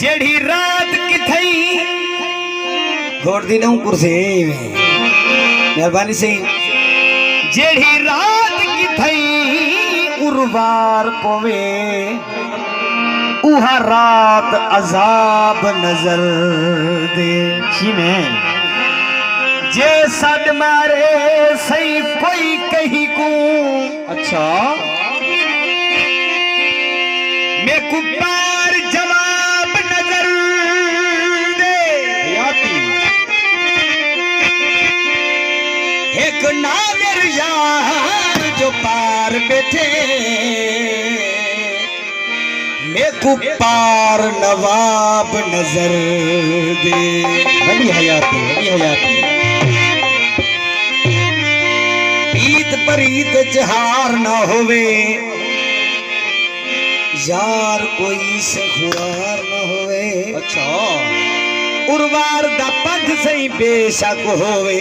जेड़ी रात की थई घोड़ दी न कुर्सी में मेहरबानी से जेड़ी रात की थई उर्वार पोवे उहा रात अजाब नजर दे में जे सद मारे सही कोई कहीं को अच्छा मैं कुपार जवाब नजर दे एक नादिर यार जो पार बैठे मैं कुपार नवाब नजर दे बड़ी हयाती ईद पर ईद जहार न होवे यार कोई से खुआर न होवे अच्छा उर्वार दा पंथ सही बेशक होवे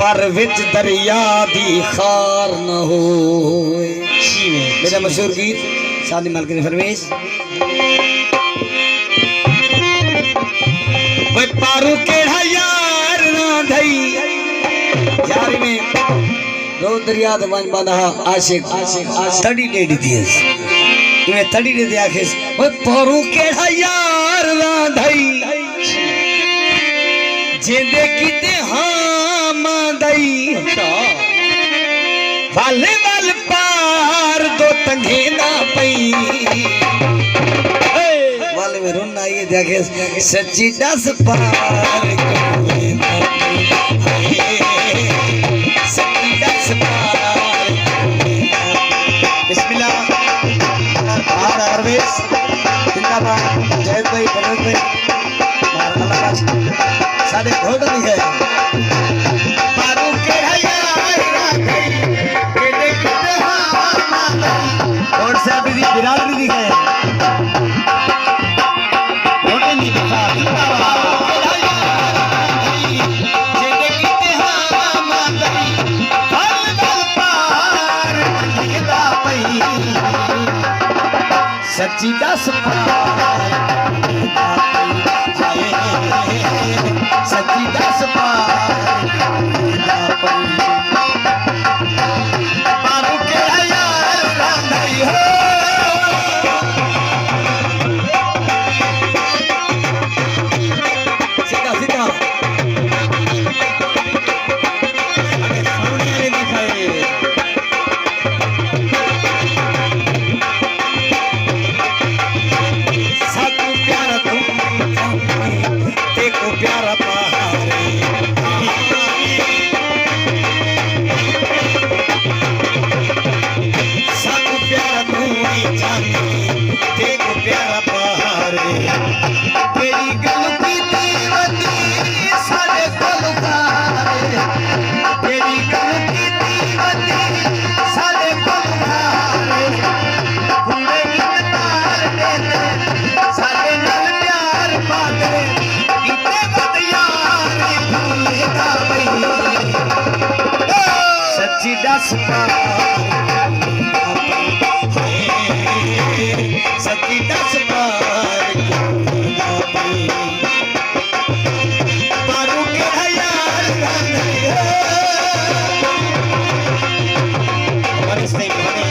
पर विच दरिया दी खार न होवे मेरा मशहूर गीत शादी मालकिन फरमेश वे पारू केड़ा यार ना धई यार में दो दरिया द वन बांधा आशिक तड़ी डेडी दियस तुम्हें तड़ी दे आखिस वे पारू केड़ा यार ना धई जेंदे कीते हां मांदई वाले वाल पार दो तंगे ना पई वाले में रोना ये देखे सच्ची 10 पार सच्ची 10 पार बिस्मिल्लाह आर अरवेश जिंदाबाद जय भाई बनोज भाई मार साढ़े घोड़ नहीं है पारू के और से अभी बिरादरी दी है घोड़े नहीं दिखा सच्ची 10 पार सच्ची 10 पार पारू के यार नहीं हो सीधा सीधा अरे सोनिया ने दिखाए साकू प्यारा तुम देखो प्यारा पहाड़े साकू प्यारा तुम जाने देखो प्यारा पहाड़े तेरी गलती दीवानी सारे कोलकारे तेरी गलती दीवानी सारे कोलकारे पूरे इकतार देते सारे नल प्यार पाते कितने बद यार भूलेगा भाई सच्ची 10 पार सच्ची 10 पार पारू के यार नहीं हो हमारे सही बने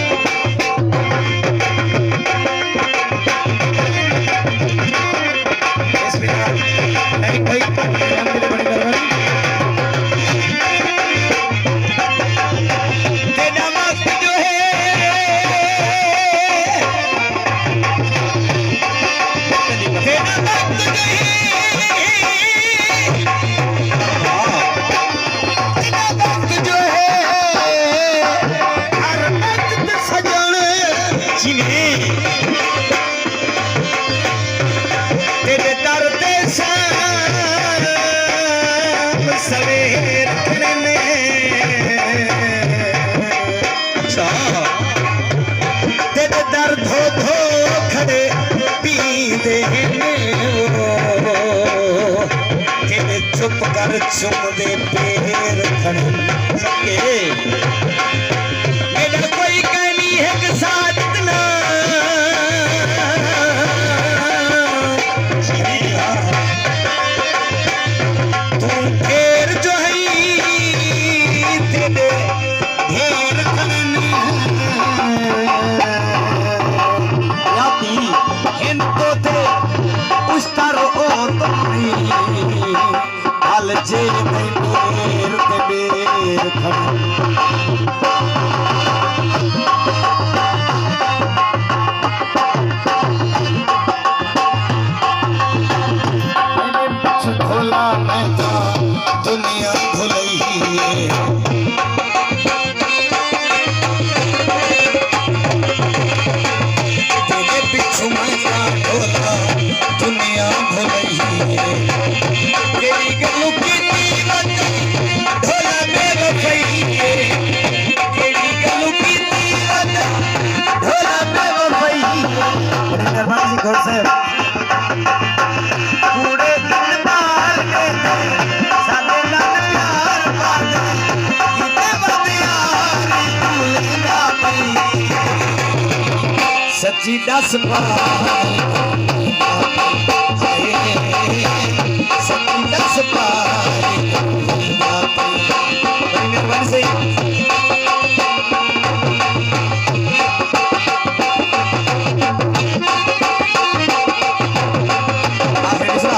नहीं भाई नाम के बड़ी मेहरबानी तेरा वक्त जो है तेरा वक्त जो है तेरा वक्त जो है हर वक्त सजन जिन्हें तेरे दर ते सवेर करने अच्छा तेरे दर धो धो खड़े पींदे तेरे चुप कर चुम दे पैर खड़े सके मेरा कोई कहनी है कि साथ ना सच्ची दस पार सच्ची दस पार बड़ी मेहरबानी से आखिरी मिसरा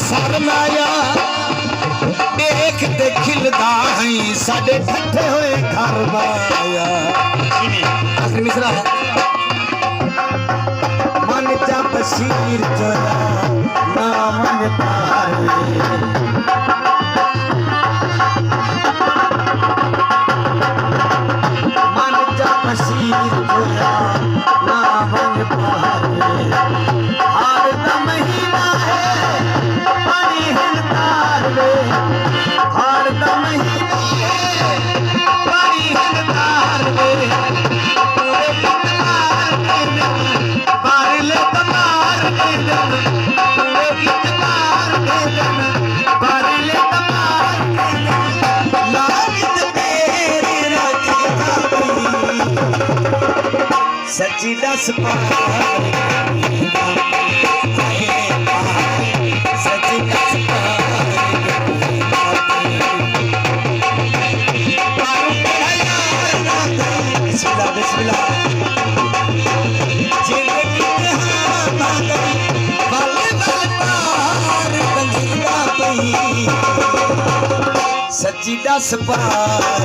सरमाया देख ते खिलदा है साडे ठट्ठे होए घर माया आखिरी मिसरा मन चा बशीर चोरा ना मन तारे मन चा बशीर चोरा ना मन तारे हार दा महीना है हार दा महीना है बड़ी हिलदार में पूरे कितनार में बार ले तमार में पूरे कितनार में बार ले तमार में लागत तेरे रखी सच्ची दस पार सच्ची दस पार सच्ची दस पार